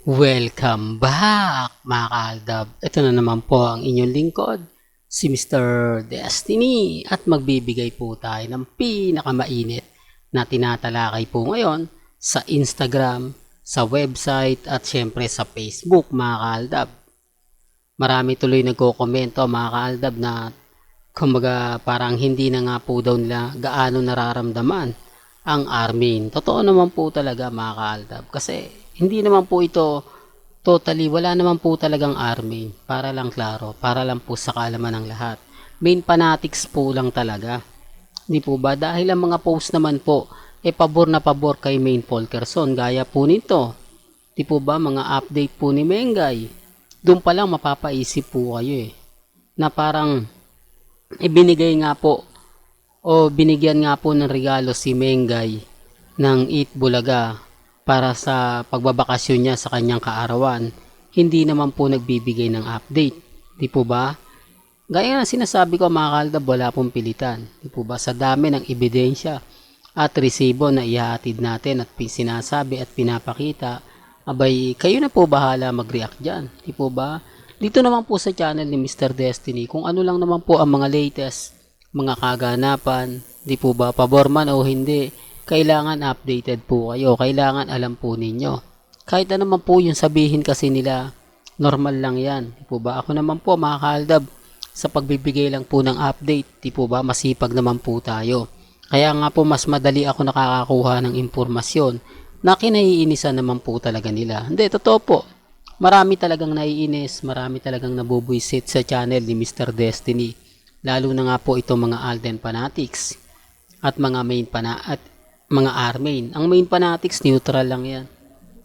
Welcome back mga kaaldab. Ito na naman po ang inyong lingkod, si Mr. Destiny at magbibigay po tayo ng pinakamainit na tinatalakay po ngayon sa Instagram, sa website at syempre sa Facebook mga kaaldab. Marami tuloy nagko-komento mga kaaldab na kumbaga parang hindi na nga po daw nila gaano nararamdaman ang Armin. Totoo naman po talaga mga kaaldab kasi hindi naman po ito totally, wala naman po talagang Armin. Para lang klaro, para lang po sa kaalaman ng lahat. Main fanatics po lang talaga. Hindi po ba? Dahil ang mga post naman po, pabor na pabor kay Main Folkerson. Gaya po nito. Di po ba? Mga update po ni Mengay. Doon pa lang mapapaisip po kayo na parang ibinigay nga po o binigyan nga po ng regalo si Mengay ng Eat Bulaga para sa pagbabakasyon niya sa kanyang kaarawan. Hindi naman po nagbibigay ng update. Di po ba? Gaya na sinasabi ko mga kaaldab, wala pong pilitan. Di po ba? Sa dami ng ebidensya at resibo na ihahatid natin at sinasabi at pinapakita, abay, kayo na po bahala mag-react dyan. Di po ba? Dito naman po sa channel ni Mr. Destiny, kung ano lang naman po ang mga latest, mga kaganapan, di po ba, pabor man o hindi, kailangan updated po kayo, kailangan alam po ninyo. Kahit ano naman po yung sabihin kasi nila, normal lang yan, di po ba? Ako naman po mga kaaldab, sa pagbibigay lang po ng update, di po ba, masipag naman po tayo. Kaya nga po mas madali ako nakakakuha ng impormasyon na kinaiinisan naman po talaga nila. Hindi, totoo po. Marami talagang naiinis, marami talagang nabubuisit sa channel ni Mr. Destiny. Lalo na nga po itong mga Alden Fanatics at mga main at mga Armain. Ang main fanatics, neutral lang yan.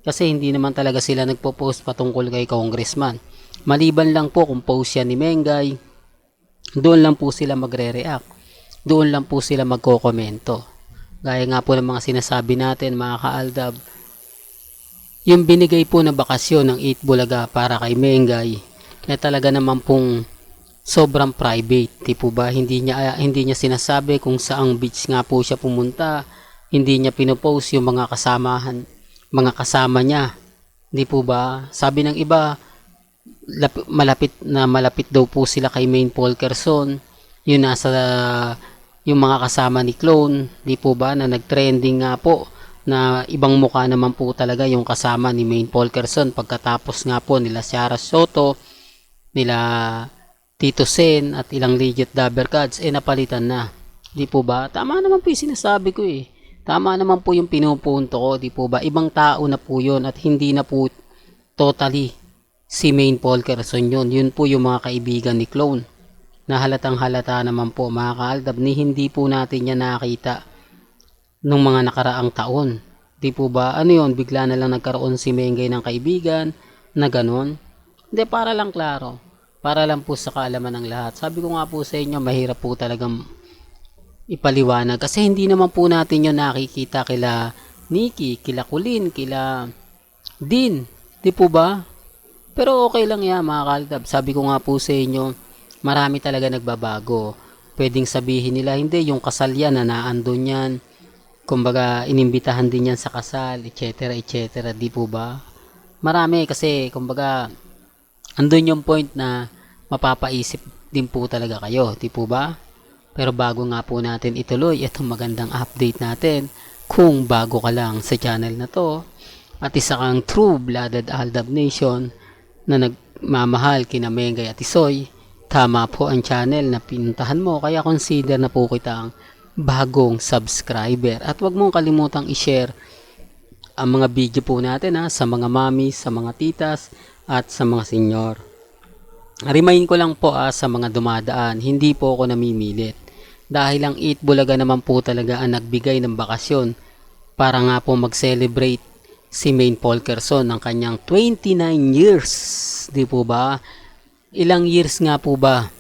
Kasi hindi naman talaga sila nagpo-post patungkol kay Congressman. Maliban lang po kung post yan ni Mengay, doon lang po sila magre-react. Doon lang po sila magko-komento. Gaya nga po ng mga sinasabi natin mga kaaldab, yung binigay po na bakasyon ng Eat Bulaga para kay Mengay, na talaga naman pong sobrang private, di po ba? Hindi niya sinasabi kung saang beach nga po siya pumunta. Hindi niya pinopost yung mga kasama niya. Di po ba? Sabi ng iba, malapit daw po sila kay Main Folkerson. Yung nasa yung mga kasama ni Clone, di po ba, na nagtrending nga po na ibang mukha naman po talaga yung kasama ni Main Folkerson pagkatapos nga po nila Shara Soto, nila Tito Sen at ilang legit dabber cards napalitan na. Di po ba? Tama naman po yung sinasabi ko Tama naman po yung pinupunto ko, di po ba? Ibang tao na po yun at hindi na po totally si Main Folkerson yun. Yun po yung mga kaibigan ni Clone. Na halatang halata naman po mga kaaldab ni hindi po natin yan nakita nung mga nakaraang taon. Di po ba? Ano yun? Bigla na lang nagkaroon si Mengay ng kaibigan na ganon. Hindi, para lang klaro. Para lang po sa kaalaman ng lahat. Sabi ko nga po sa inyo, mahirap po talagang ipaliwanag kasi hindi naman po natin yun nakikita kila Nikki, kila Kulin, kila Din, di po ba? Pero okay lang yan mga kaaldab. Sabi ko nga po sa inyo, marami talaga nagbabago. Pwedeng sabihin nila hindi, yung kasal yan na naandun yan, kumbaga inimbitahan din yan sa kasal, etc etc, di po ba? Marami kasi kumbaga andun yung point na mapapaisip din po talaga kayo, di po ba? Pero bago nga po natin ituloy itong magandang update natin, kung bago ka lang sa channel na to at isa kang true-blooded Aldab Nation na nagmamahal kina Mengay at Isoy, tama po ang channel na pinuntahan mo, kaya consider na po kitang bagong subscriber. At wag mong kalimutang i-share ang mga video po natin sa mga mami, sa mga titas at sa mga senyor. Remind ko lang po sa mga dumadaan, hindi po ako namimilit. Dahil ang Eat Bulaga naman po talaga ang nagbigay ng bakasyon para nga po mag-celebrate si Main Folkerson ng kanyang 29 years. Di po ba? Ilang years nga po ba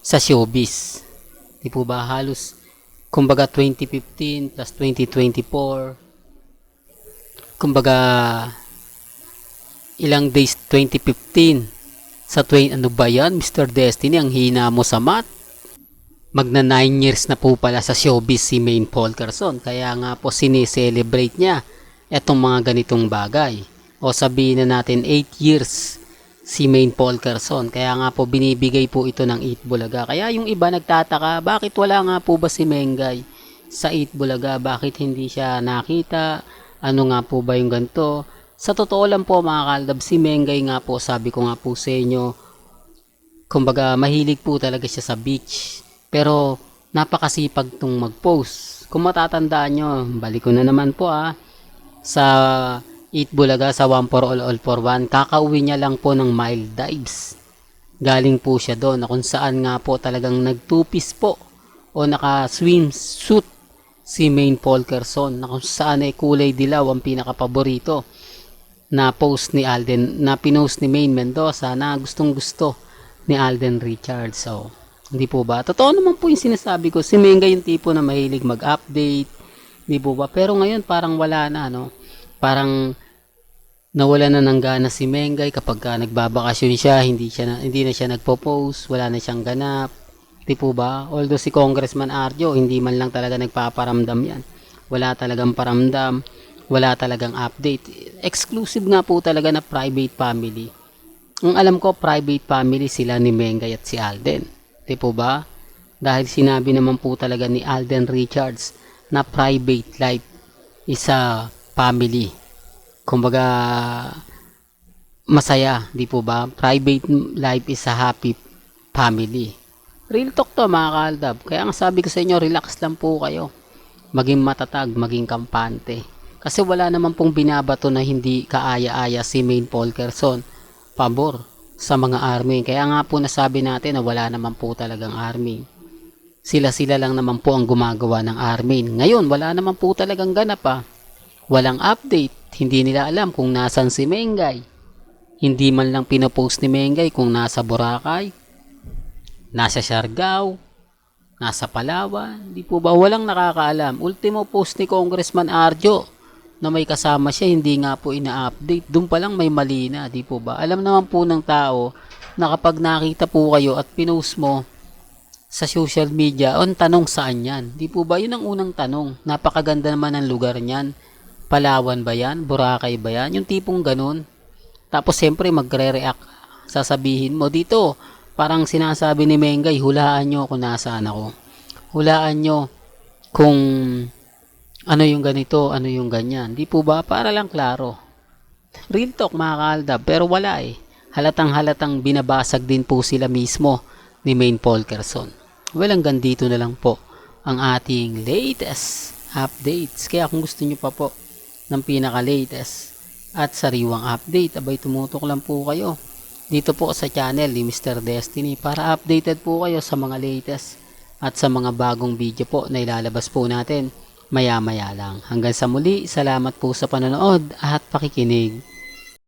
sa showbiz? Di po ba? Halos kumbaga 2015 plus 2024. Kumbaga ilang days 2015 sa 20, ano ba yan Mr. Destiny, ang hina mo sa math. Magna 9 years na po pala sa showbiz si Main Folkerson. Kaya nga po sineselebrate niya etong mga ganitong bagay. o sabihin na natin 8 years si Maine Polkerson. Kaya nga po binibigay po ito ng 8 Bulaga. Kaya yung iba nagtataka, bakit wala nga po ba si Mengay sa 8 Bulaga? Bakit hindi siya nakita? Ano nga po ba yung ganito? Sa totoo lang po mga kaldab, si Mengay nga po, sabi ko nga po sa inyo, kumbaga mahilig po talaga siya sa beach. Pero napakasipag tong mag-post. Kung matatandaan nyo, balik ko na naman po sa 8 Bulaga sa 1 for all for 1, kakauwi niya lang po ng mild dives. Galing po siya doon na kung saan nga po talagang nag-two-piece po o naka-swimsuit si Maine Polkerson na kung saan ay kulay dilaw ang pinakapaborito na post ni Alden, na pinost ni Maine Mendoza na gustong gusto ni Alden Richards. So, hindi po ba? Totoo naman po yung sinasabi ko. Si Mengay yung tipo na mahilig mag-update. Hindi po ba? Pero ngayon parang wala na, no? Parang nawala na ng gana si Mengay kapag nagbabakasyon siya, hindi na siya nagpo-post, wala na siyang ganap. Hindi po ba? Although si Congressman Arjo, hindi man lang talaga nagpaparamdam yan. Wala talagang paramdam, wala talagang update. Exclusive nga po talaga na private family. Ang alam ko, private family sila ni Mengay at si Alden. Di po ba? Dahil sinabi naman po talaga ni Alden Richards na private life is a family. Kumbaga, masaya, di po ba? Private life is a happy family. Real talk to mga kaaldab. Kaya ang sabi ko sa inyo, relax lang po kayo. Maging matatag, maging kampante. Kasi wala naman pong binabato na hindi kaaya-aya si Maine Polkerson. Pabor sa mga army. Kaya nga po nasabi natin na wala naman po talagang army. Sila-sila lang naman po ang gumagawa ng army. Ngayon, wala naman po talagang ganap Walang update. Hindi nila alam kung nasan si Mengay. Hindi man lang pinopost ni Mengay kung nasa Boracay, nasa Siargao, nasa Palawan. Di po ba? Walang nakakaalam. Ultimo post ni Congressman Arjo na may kasama siya, hindi nga po ina-update. Doon pa lang may mali na, di po ba? Alam naman po ng tao na kapag nakita po kayo at pinost mo sa social media, on tanong saan yan? Di po ba? Yun ang unang tanong. Napakaganda naman ng lugar niyan. Palawan ba yan? Boracay ba yan? Yung tipong ganun. Tapos siyempre magre-react. Sasabihin mo dito, parang sinasabi ni Mengay, hulaan nyo kung nasaan ako. Hulaan nyo kung ano yung ganito, ano yung ganyan. Di po ba? Para lang klaro. Real talk mga kaaldab, pero wala Halatang-halatang binabasag din po sila mismo ni Maine Polkerson. Well, hanggang dito na lang po ang ating latest updates. Kaya kung gusto nyo pa po ng pinaka-latest at sariwang update, abay tumutok lang po kayo dito po sa channel ni Mr. Destiny para updated po kayo sa mga latest at sa mga bagong video po na ilalabas po natin maya-maya lang. Hanggang sa muli, salamat po sa panonood at pakikinig.